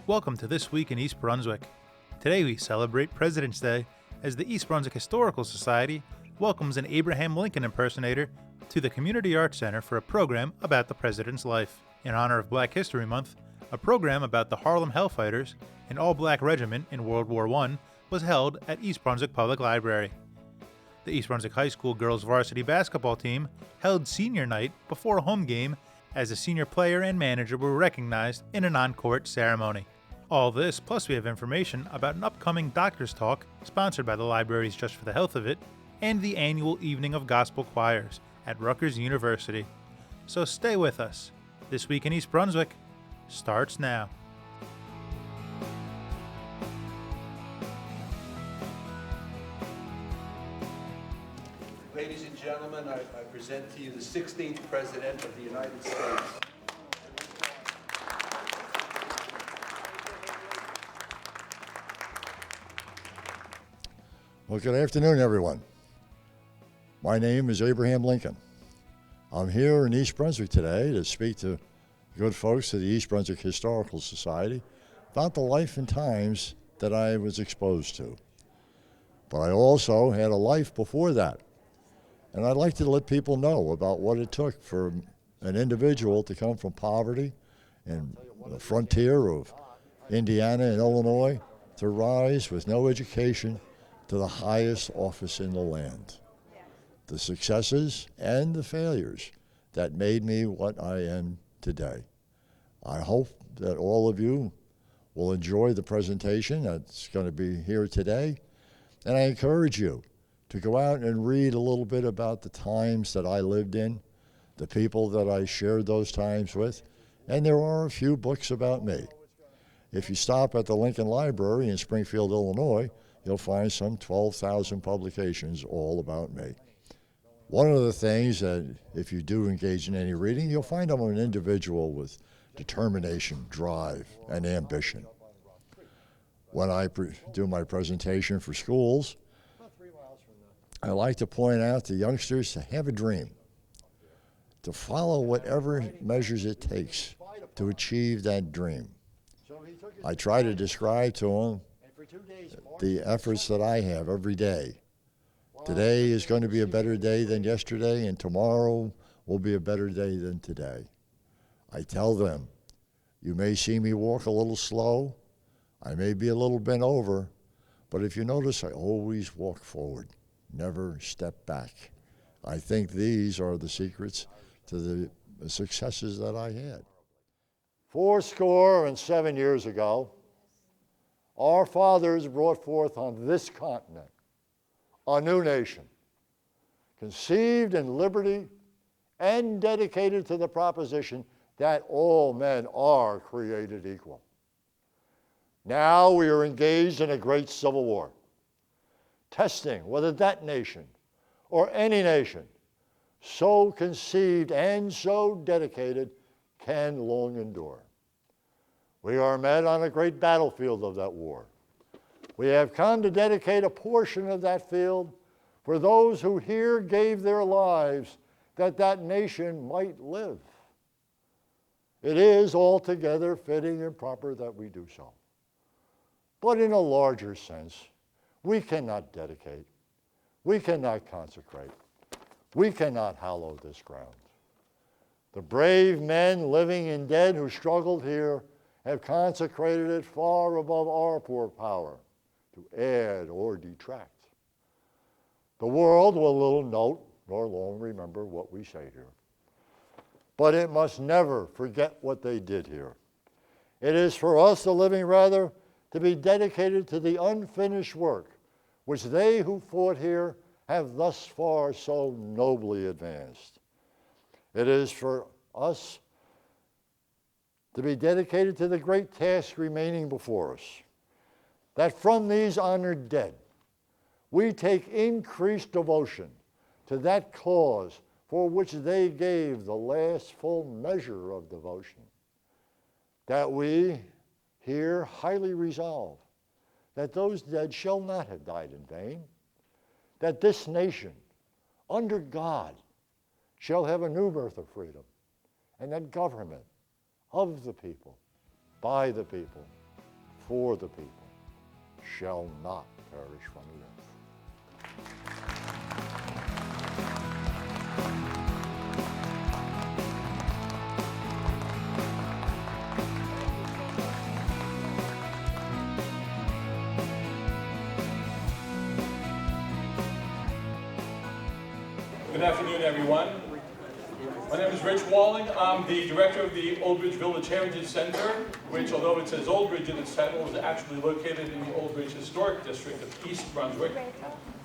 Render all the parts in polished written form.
Welcome to This Week in East Brunswick. Today we celebrate President's Day as the East Brunswick Historical Society welcomes an Abraham Lincoln impersonator to the Community Arts Center for a program about the president's life. In honor of Black History Month, a program about the Harlem Hellfighters, an all-black regiment in World War I, was held at East Brunswick Public Library. The East Brunswick High School girls varsity basketball team held senior night before a home game as the senior player and manager were recognized in an on-court ceremony. All this, plus we have information about an upcoming doctor's talk sponsored by the library's Just for the Health of It, and the annual Evening of Gospel Choirs at Rutgers University. So stay with us. This Week in East Brunswick starts now. Ladies and gentlemen, I present to you the 16th President of the United States. Well, good afternoon, everyone. My name is Abraham Lincoln. I'm here in East Brunswick today to speak to good folks of the East Brunswick Historical Society about the life and times that I was exposed to. But I also had a life before that. And I'd like to let people know about what it took for an individual to come from poverty and the frontier of Indiana and Illinois to rise with no education to the highest office in the land. The successes and the failures that made me what I am today. I hope that all of you will enjoy the presentation that's going to be here today. And I encourage you to go out and read a little bit about the times that I lived in, the people that I shared those times with, and there are a few books about me. If you stop at the Lincoln Library in Springfield, Illinois, you'll find some 12,000 publications all about me. One of the things that if you do engage in any reading, you'll find I'm an individual with determination, drive, and ambition. When I do my presentation for schools, I like to point out to youngsters to have a dream, to follow whatever measures it takes to achieve that dream. I try to describe to them the efforts that I have every day. Today is going to be a better day than yesterday, and tomorrow will be a better day than today. I tell them, you may see me walk a little slow, I may be a little bent over, but if you notice, I always walk forward, never step back. I think these are the secrets to the successes that I had. 77 years ago, our fathers brought forth on this continent a new nation, conceived in liberty and dedicated to the proposition that all men are created equal. Now we are engaged in a great civil war, testing whether that nation or any nation so conceived and so dedicated can long endure. We are met on a great battlefield of that war. We have come to dedicate a portion of that field for those who here gave their lives that that nation might live. It is altogether fitting and proper that we do so. But in a larger sense, we cannot dedicate, we cannot consecrate, we cannot hallow this ground. The brave men, living and dead, who struggled here have consecrated it far above our poor power to add or detract. The world will little note nor long remember what we say here. But it must never forget what they did here. It is for us, the living, rather, to be dedicated to the unfinished work which they who fought here have thus far so nobly advanced. It is for us to be dedicated to the great task remaining before us, that from these honored dead, we take increased devotion to that cause for which they gave the last full measure of devotion, that we here highly resolve that those dead shall not have died in vain, that this nation, under God, shall have a new birth of freedom, and that government of the people, by the people, for the people shall not perish from the earth. Good afternoon, everyone. My name is Rich Walling. I'm the director of the Old Bridge Village Heritage Center, which, although it says Old Bridge in its title, is actually located in the Old Bridge Historic District of East Brunswick.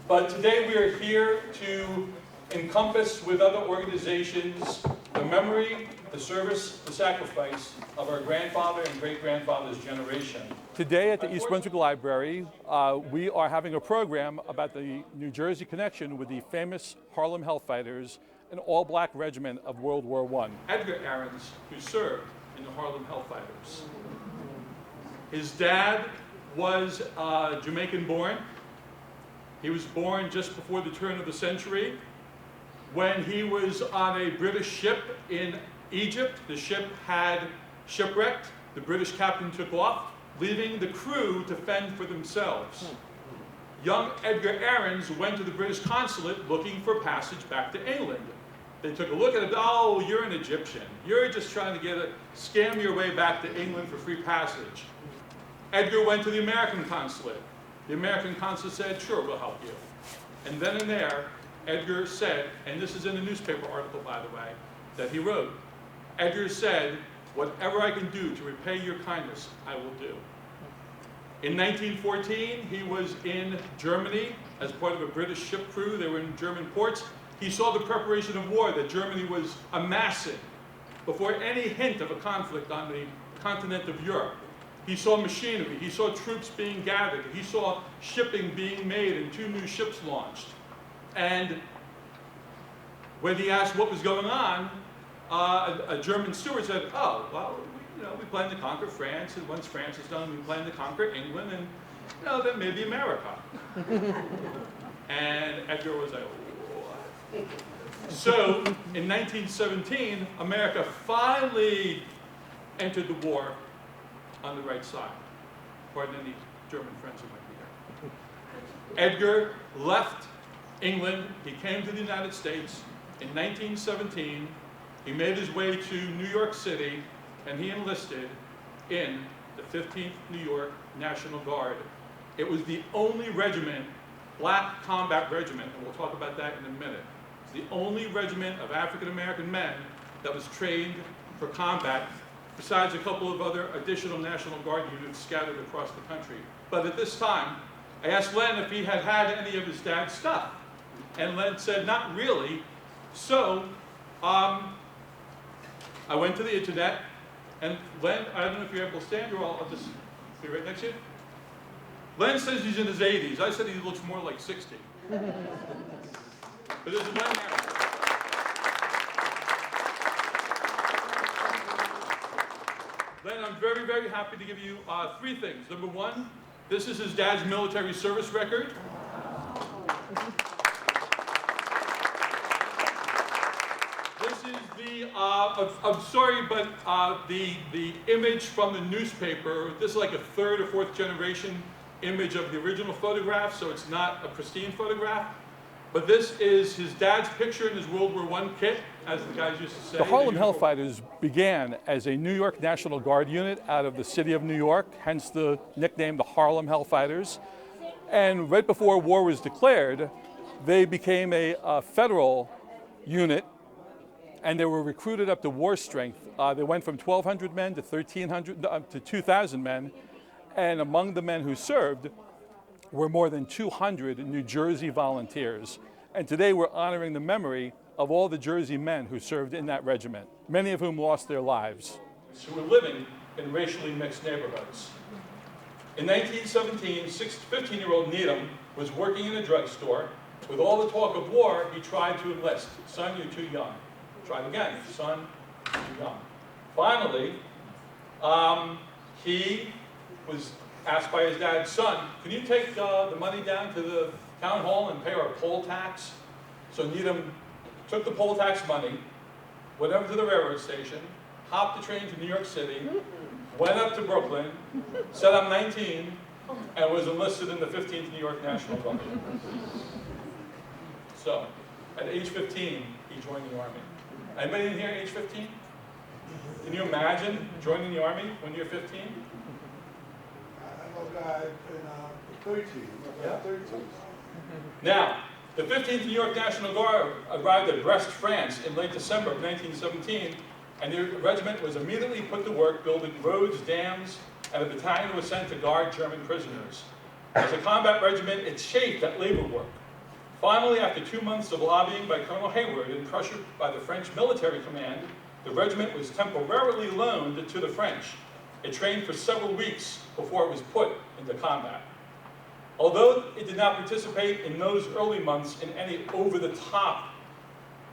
But today we are here to encompass with other organizations the memory, the service, the sacrifice of our grandfather and great-grandfather's generation. Today at the East Brunswick Library, we are having a program about the New Jersey connection with the famous Harlem Hellfighters, an all-black regiment of World War I. Edgar Ahrens, who served in the Harlem Hellfighters. His dad was Jamaican-born. He was born just before the turn of the century. When he was on a British ship in Egypt, the ship had shipwrecked. The British captain took off, leaving the crew to fend for themselves. Young Edgar Ahrens went to the British consulate looking for passage back to England. They took a look at it. Oh, you're an Egyptian. You're just trying to scam your way back to England for free passage. Edgar went to the American consulate. The American consulate said, sure, we'll help you. And then and there, Edgar said, and this is in a newspaper article, by the way, that he wrote, Edgar said, whatever I can do to repay your kindness, I will do. In 1914, he was in Germany as part of a British ship crew. They were in German ports. He saw the preparation of war that Germany was amassing before any hint of a conflict on the continent of Europe. He saw machinery. He saw troops being gathered. He saw shipping being made and 2 new ships launched. And when he asked what was going on, a German steward said, oh, well, we plan to conquer France, and once France is done, we plan to conquer England, and then maybe America. And Edgar was like, what? So, in 1917, America finally entered the war on the right side. Pardon any German friends who might be there. Edgar left England. He came to the United States in 1917. He made his way to New York City, and he enlisted in the 15th New York National Guard. It was the only regiment, black combat regiment, and we'll talk about that in a minute. It's the only regiment of African-American men that was trained for combat, besides a couple of other additional National Guard units scattered across the country. But at this time, I asked Len if he had had any of his dad's stuff. And Len said, not really. So, I went to the internet, and Len, I don't know if you're able to stand, or I'll just be right next to you. Len says he's in his 80s. I said he looks more like 60. But there's a Len Ahrens. Len, I'm very, very happy to give you 3 things. Number 1, this is his dad's military service record. This is the, I'm sorry, but the image from the newspaper, this is like a 3rd or 4th generation image of the original photograph, so it's not a pristine photograph. But this is his dad's picture in his World War I kit, as the guys used to say. The Harlem Hellfighters began as a New York National Guard unit out of the city of New York, hence the nickname the Harlem Hellfighters. And right before war was declared, they became a federal unit, and they were recruited up to war strength. They went from 1,200 men to 1,300 to 2,000 men, and among the men who served were more than 200 New Jersey volunteers. And today we're honoring the memory of all the Jersey men who served in that regiment, many of whom lost their lives. Who were living in racially mixed neighborhoods. In 1917, 15-year-old Needham was working in a drugstore. With all the talk of war, he tried to enlist. Son, you're too young. Tried again. Son, you're too young. Finally, he was asked by his dad, son, can you take the money down to the town hall and pay our poll tax? So Needham took the poll tax money, went over to the railroad station, hopped the train to New York City, went up to Brooklyn, said I'm 19, and was enlisted in the 15th New York National Guard. So, at age 15, he joined the Army. Anybody in here age 15? Can you imagine joining the Army when you're 15? I know a guy in 13. Yeah. 13. Now, the 15th New York National Guard arrived at Brest, France in late December of 1917, and the regiment was immediately put to work building roads, dams, and a battalion was sent to guard German prisoners. As a combat regiment, it chafed at labor work. Finally, after 2 months of lobbying by Colonel Hayward and pressure by the French military command, the regiment was temporarily loaned to the French. It trained for several weeks before it was put into combat. Although it did not participate in those early months in any over-the-top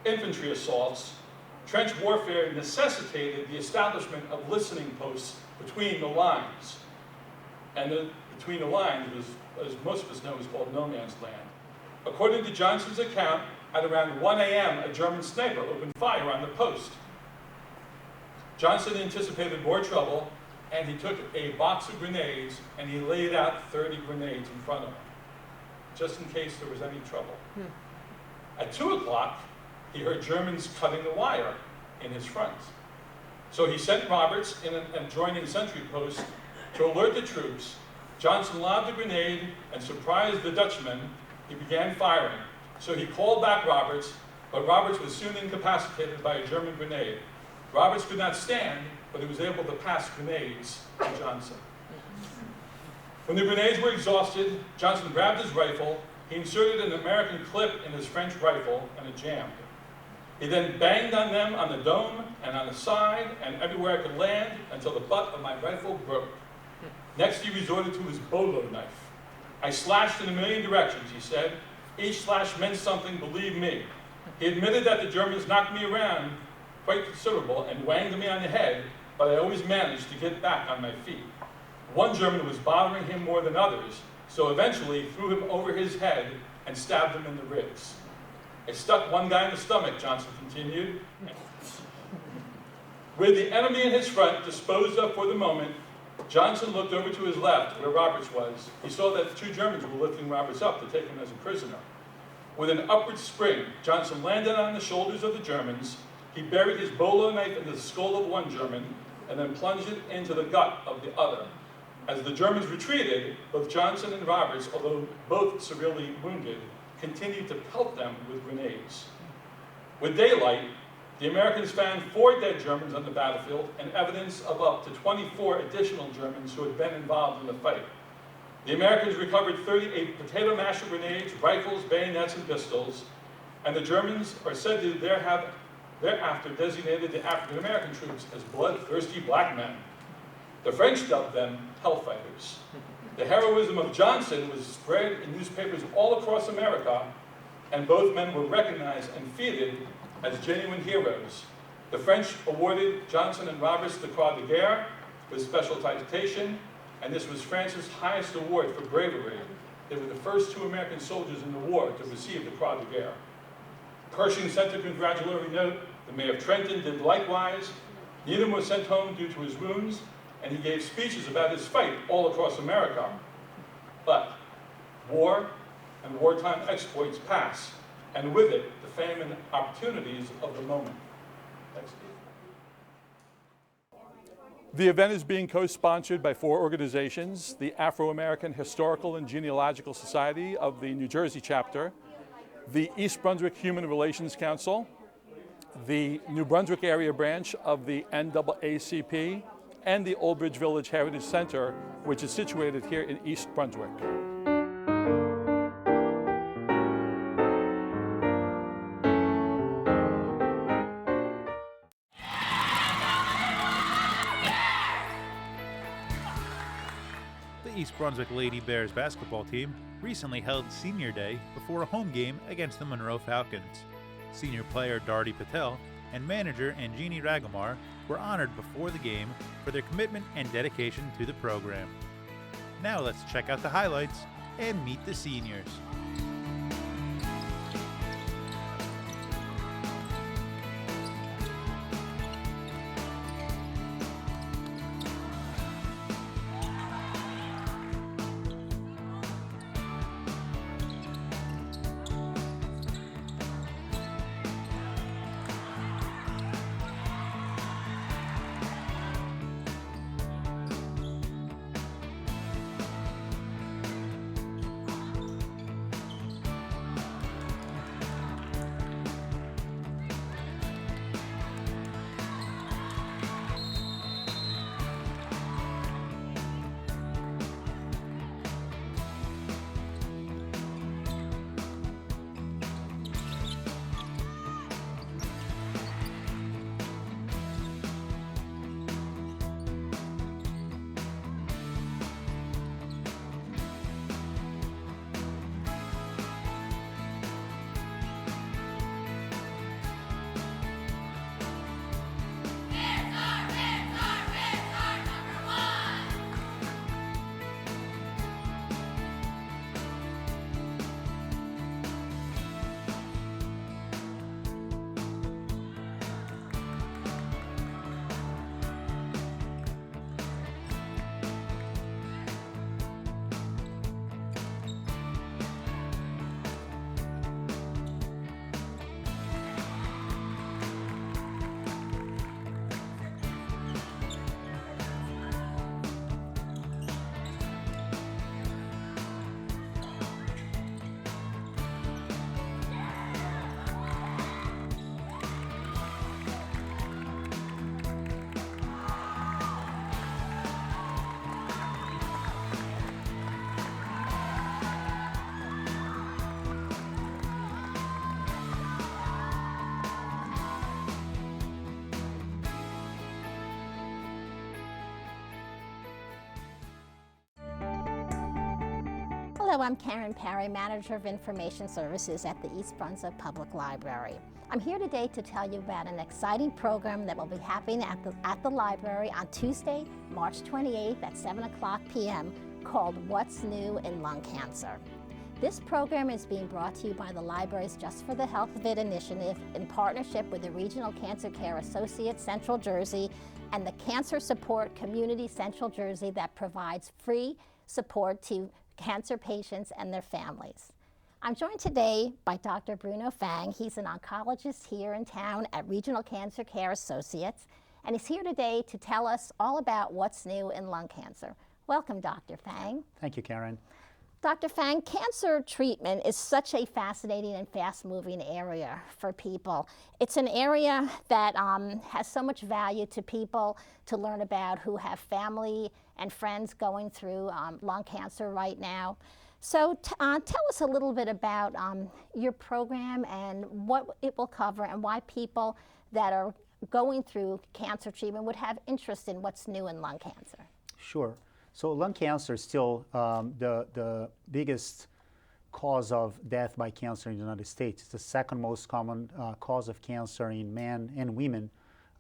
infantry assaults, trench warfare necessitated the establishment of listening posts between the lines. And between the lines was, as most of us know, is called no man's land. According to Johnson's account, at around 1 a.m., a German sniper opened fire on the post. Johnson anticipated more trouble, and he took a box of grenades and he laid out 30 grenades in front of him, just in case there was any trouble. At 2 o'clock, he heard Germans cutting the wire in his front. So he sent Roberts in an adjoining sentry post to alert the troops. Johnson lobbed a grenade and surprised the Dutchman. He began firing. So he called back Roberts, but Roberts was soon incapacitated by a German grenade. Roberts could not stand, but he was able to pass grenades to Johnson. When the grenades were exhausted, Johnson grabbed his rifle, he inserted an American clip in his French rifle, and it jammed. He then banged on them on the dome and on the side and everywhere I could land until the butt of my rifle broke. Next, he resorted to his bolo knife. I slashed in a million directions, he said. Each slash meant something, believe me. He admitted that the Germans knocked me around quite considerable and wanged me on the head, but I always managed to get back on my feet. One German was bothering him more than others, so eventually threw him over his head and stabbed him in the ribs. I stuck one guy in the stomach, Johnson continued. With the enemy in his front disposed of for the moment, Johnson looked over to his left, where Roberts was. He saw that 2 Germans were lifting Roberts up to take him as a prisoner. With an upward spring, Johnson landed on the shoulders of the Germans. He buried his bolo knife into the skull of one German, and then plunged it into the gut of the other. As the Germans retreated, both Johnson and Roberts, although both severely wounded, continued to pelt them with grenades. With daylight, the Americans found 4 dead Germans on the battlefield and evidence of up to 24 additional Germans who had been involved in the fight. The Americans recovered 38 potato masher grenades, rifles, bayonets, and pistols, and the Germans are said to thereafter designated the African American troops as bloodthirsty black men. The French dubbed them Hellfighters. The heroism of Johnson was spread in newspapers all across America, and both men were recognized and feted as genuine heroes. The French awarded Johnson and Roberts the Croix de Guerre with special citation, and this was France's highest award for bravery. They were the first 2 American soldiers in the war to receive the Croix de Guerre. Pershing sent a congratulatory note. The mayor of Trenton did likewise. Needham was sent home due to his wounds, and he gave speeches about his fight all across America. But war and wartime exploits pass, and with it, the fame and opportunities of the moment. Thanks, Steve. The event is being co-sponsored by 4 organizations: the Afro-American Historical and Genealogical Society of the New Jersey chapter, the East Brunswick Human Relations Council, the New Brunswick area branch of the NAACP, and the Old Bridge Village Heritage Center, which is situated here in East Brunswick. The East Brunswick Lady Bears basketball team recently held Senior Day before a home game against the Monroe Falcons. Senior player Darty Patel and manager Anjini Ragamar were honored before the game for their commitment and dedication to the program. Now let's check out the highlights and meet the seniors. Hello, I'm Karen Parry, Manager of Information Services at the East Brunswick Public Library. I'm here today to tell you about an exciting program that will be happening at the library on Tuesday, March 28th at 7 o'clock p.m. called What's New in Lung Cancer. This program is being brought to you by the library's Just for the Health of It initiative in partnership with the Regional Cancer Care Associates Central Jersey and the Cancer Support Community Central Jersey that provides free support to cancer patients and their families. I'm joined today by Dr. Bruno Fang. He's an oncologist here in town at Regional Cancer Care Associates, and he's here today to tell us all about what's new in lung cancer. Welcome, Dr. Fang. Thank you, Karen. Dr. Fang, cancer treatment is such a fascinating and fast-moving area for people. It's an area that has so much value to people to learn about who have family and friends going through lung cancer right now. So tell us a little bit about your program and what it will cover and why people that are going through cancer treatment would have interest in what's new in lung cancer. Sure. So lung cancer is still the biggest cause of death by cancer in the United States. It's the second most common cause of cancer in men and women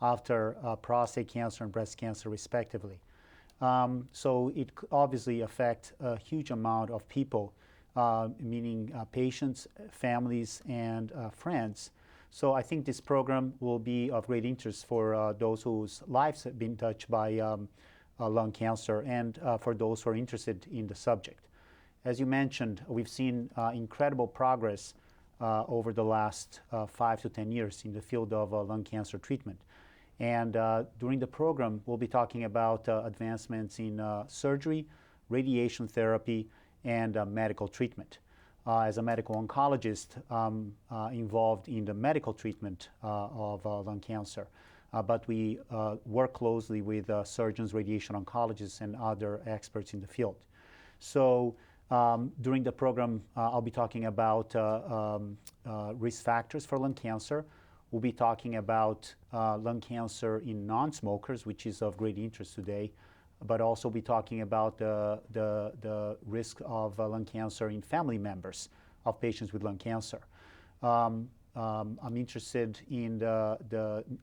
after prostate cancer and breast cancer, respectively. So it obviously affects a huge amount of people, meaning patients, families, and friends. So I think this program will be of great interest for those whose lives have been touched by lung cancer and for those who are interested in the subject. As you mentioned, we've seen incredible progress over the last 5 to 10 years in the field of lung cancer treatment. And during the program, we'll be talking about advancements in surgery, radiation therapy, and medical treatment. As a medical oncologist, involved in the medical treatment of lung cancer. But we work closely with surgeons, radiation oncologists, and other experts in the field. So during the program, I'll be talking about risk factors for lung cancer. We'll be talking about lung cancer in non-smokers, which is of great interest today, but also be talking about the risk of lung cancer in family members of patients with lung cancer. I'm interested in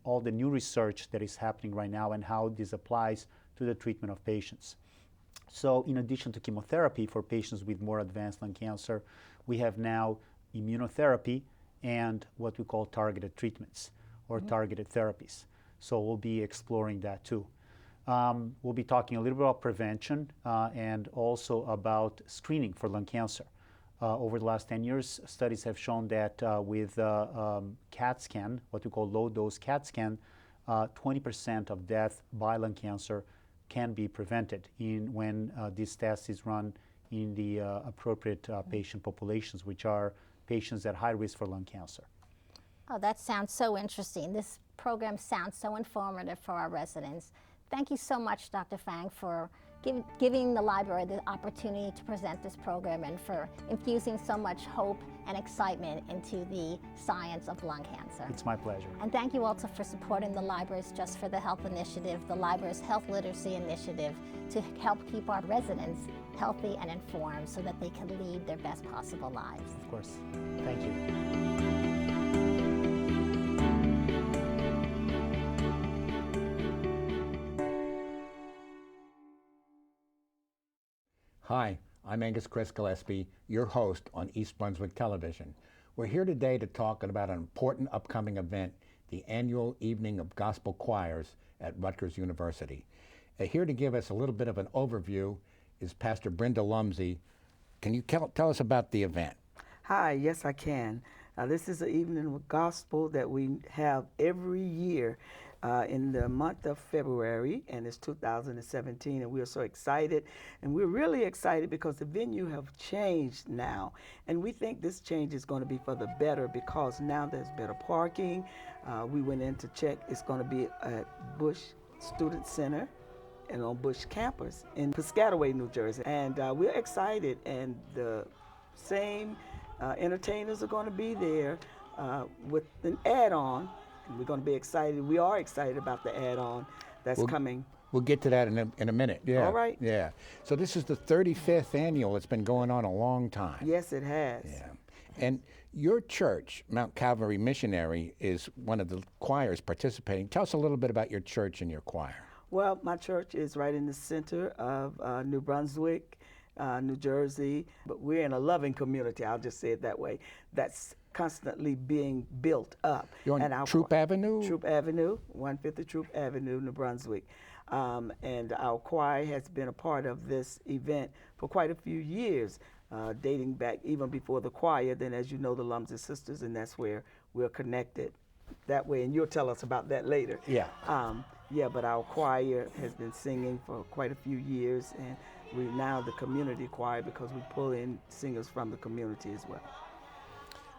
all the new research that is happening right now and how this applies to the treatment of patients. So in addition to chemotherapy for patients with more advanced lung cancer, we have now immunotherapy and what we call targeted treatments or targeted therapies. So we'll be exploring that too. We'll be talking a little bit about prevention and also about screening for lung cancer. Over the last 10 years, studies have shown that with CAT scan, what we call low-dose CAT scan, 20% of death by lung cancer can be prevented when this test is run in the appropriate patient populations, which are patients at high risk for lung cancer. Oh, that sounds so interesting. This program sounds so informative for our residents. Thank you so much, Dr. Fang, for giving the library the opportunity to present this program and for infusing so much hope and excitement into the science of lung cancer. It's my pleasure. And thank you also for supporting the library's Just for the Health initiative, the library's Health Literacy initiative, to help keep our residents healthy and informed so that they can lead their best possible lives. Of course. Thank you. Hi, I'm Angus Chris Gillespie, your host on East Brunswick Television. We're here today to talk about an important upcoming event, the annual Evening of Gospel Choirs at Rutgers University. Here to give us a little bit of an overview is Pastor Brenda Lumsey. Can you tell us about the event? Hi, yes I can. This is an evening of gospel that we have every year in the month of February, and it's 2017, and we are so excited. And we're really excited because the venue have changed now, and we think this change is going to be for the better because now there's better parking. We went in to check. It's going to be at Bush Student Center and on Bush campus in Piscataway, New Jersey. And we're excited, and the same entertainers are going to be there with an add-on. And we're going to be excited. We are excited about the add-on that's coming. We'll get to that in a minute. Yeah. All right. Yeah. So this is the 35th annual. It's been going on a long time. Yes, it has. Yeah. And your church, Mount Calvary Missionary, is one of the choirs participating. Tell us a little bit about your church and your choir. Well, my church is right in the center of New Brunswick, New Jersey, but we're in a loving community, I'll just say it that way, that's constantly being built up. You're on Troop Avenue? Troop Avenue, 150 Troop Avenue, New Brunswick. And our choir has been a part of this event for quite a few years, dating back even before the choir, then as you know, the Lumsey Sisters, and that's where we're connected that way, and you'll tell us about that later. Yeah. Yeah, but our choir has been singing for quite a few years, and we're now the community choir because we pull in singers from the community as well.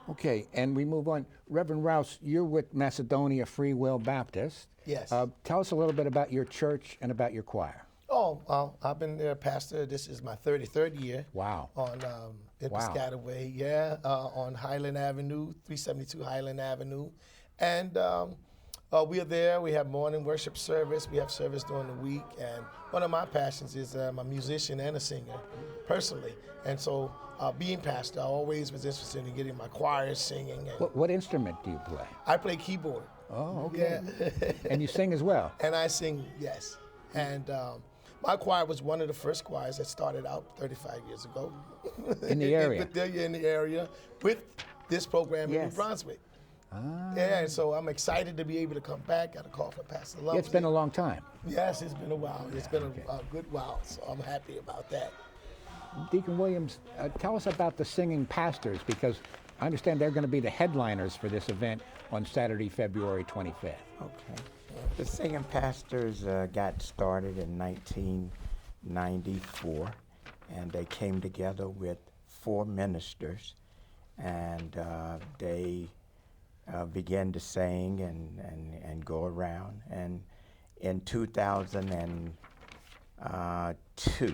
Okay, and we move on. Reverend Rouse, you're with Macedonia Free Will Baptist. Yes. Tell us a little bit about your church and about your choir. Oh, well, I've been their pastor. This is my 33rd year. Wow. On in Piscataway, yeah, on Highland Avenue, 372 Highland Avenue. And we are there. We have morning worship service. We have service during the week. And one of my passions is I'm a musician and a singer, personally. And so being pastor, I always was interested in getting my choir singing. And What instrument do you play? I play keyboard. Oh, okay. Yeah. And you sing as well? And I sing, yes. And my choir was one of the first choirs that started out 35 years ago. In the area? In the area with this program in New Yes. Brunswick. Ah. Yeah, and so I'm excited to be able to come back. Got a call from Pastor Lumsey. It's been a long time. Yes, it's been a while. It's been a good while, so I'm happy about that. Deacon Williams, tell us about the singing pastors, because I understand they're going to be the headliners for this event on Saturday, February 25th. Okay. The singing pastors got started in 1994, and they came together with 4 ministers, and they began to sing and go around. And in 2002,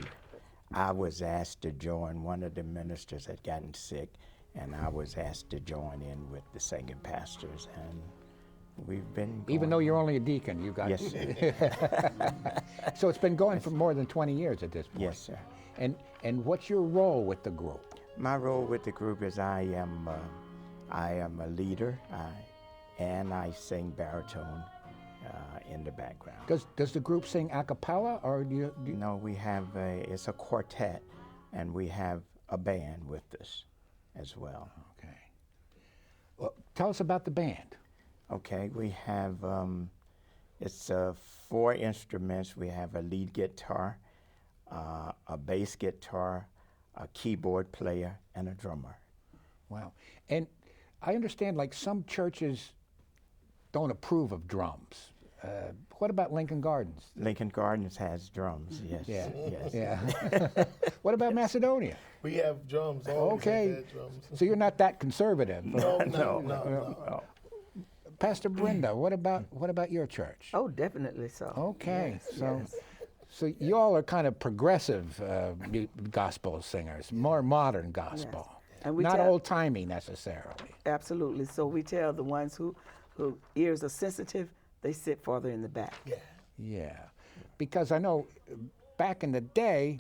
I was asked to join. One of the ministers had gotten sick, and I was asked to join in with the singing pastors, and we've been going. Even though you're only a deacon, you got. Yes, sir. So it's been going for more than 20 years at this point. Yes, sir. And what's your role with the group? My role with the group is I am a leader, and I sing baritone in the background. Does the group sing a cappella, or do you? No, we have it's a quartet, and we have a band with us as well. Okay. Well, tell us about the band. Okay, we have it's 4 instruments. We have a lead guitar, a bass guitar, a keyboard player, and a drummer. Wow. And I understand, like, some churches don't approve of drums. What about Lincoln Gardens? Lincoln Gardens has drums, yes. Yeah. Yes. Yeah. What about Macedonia? We have drums. Always Okay. have had drums. So you're not that conservative. No. Pastor Brenda, what about your church? Oh, definitely so. Okay. Yes, So you all are kind of progressive gospel singers, more modern gospel. Yes. And we not tell- old-timey necessarily. Absolutely. So we tell the ones who ears are sensitive, they sit farther in the back. Yeah. Yeah, because I know back in the day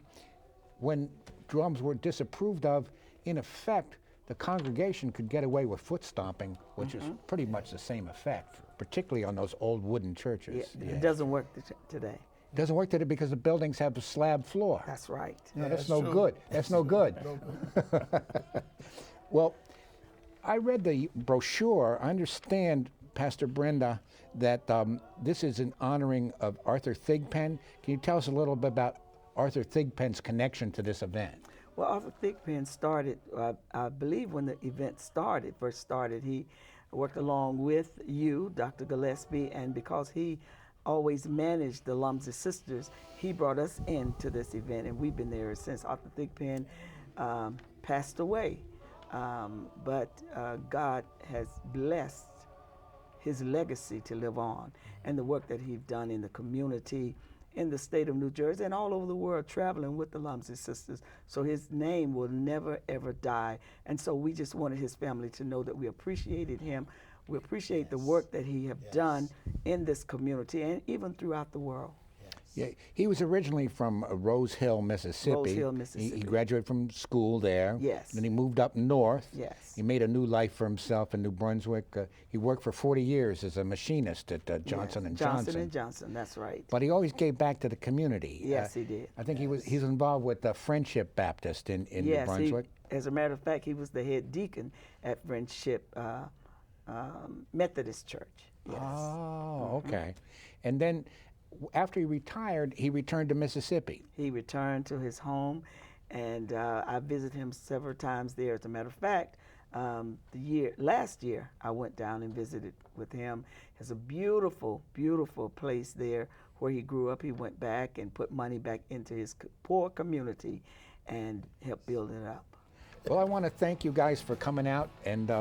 when drums were disapproved of, in effect, the congregation could get away with foot stomping, which is pretty much the same effect, particularly on those old wooden churches. It doesn't work today. It doesn't work today because the buildings have a slab floor. That's right. No, Yeah, that's that's no true. good. That's no good. No good. Well, I read the brochure. I understand, Pastor Brenda, that this is in honoring of Arthur Thigpen. Can you tell us a little bit about Arthur Thigpen's connection to this event? Well, Arthur Thigpen started, I believe when the event first started, he worked along with you, Dr. Gillespie, and because he always managed the Lumsey Sisters, he brought us into this event, and we've been there since. Arthur Thigpen passed away, but God has blessed his legacy to live on, and the work that he's done in the community, in the state of New Jersey, and all over the world, traveling with the Lumsey Sisters. So his name will never, ever die. And so we just wanted his family to know that we appreciated him. We appreciate the work that he have done in this community and even throughout the world. Yeah, he was originally from Rose Hill, Mississippi. Rose Hill, Mississippi. He graduated from school there. Yes. Then he moved up north. Yes. He made a new life for himself in New Brunswick. He worked for 40 years as a machinist at Johnson Yes. & Johnson. Johnson & Johnson, that's right. But he always gave back to the community. Yes, he did. I think he's involved with Friendship Baptist in New Brunswick. As a matter of fact, he was the head deacon at Friendship Methodist Church. Yes. Oh, okay. And then after he retired, he returned to Mississippi. He returned to his home, and I visited him several times there. As a matter of fact, last year, I went down and visited with him. It's a beautiful, beautiful place there where he grew up. He went back and put money back into his poor community and helped build it up. Well, I want to thank you guys for coming out and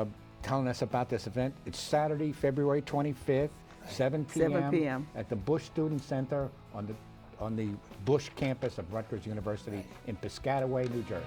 telling us about this event. It's Saturday, February 25th, 7 p.m. 7 p.m. at the Bush Student Center on the Bush campus of Rutgers University in Piscataway, New Jersey.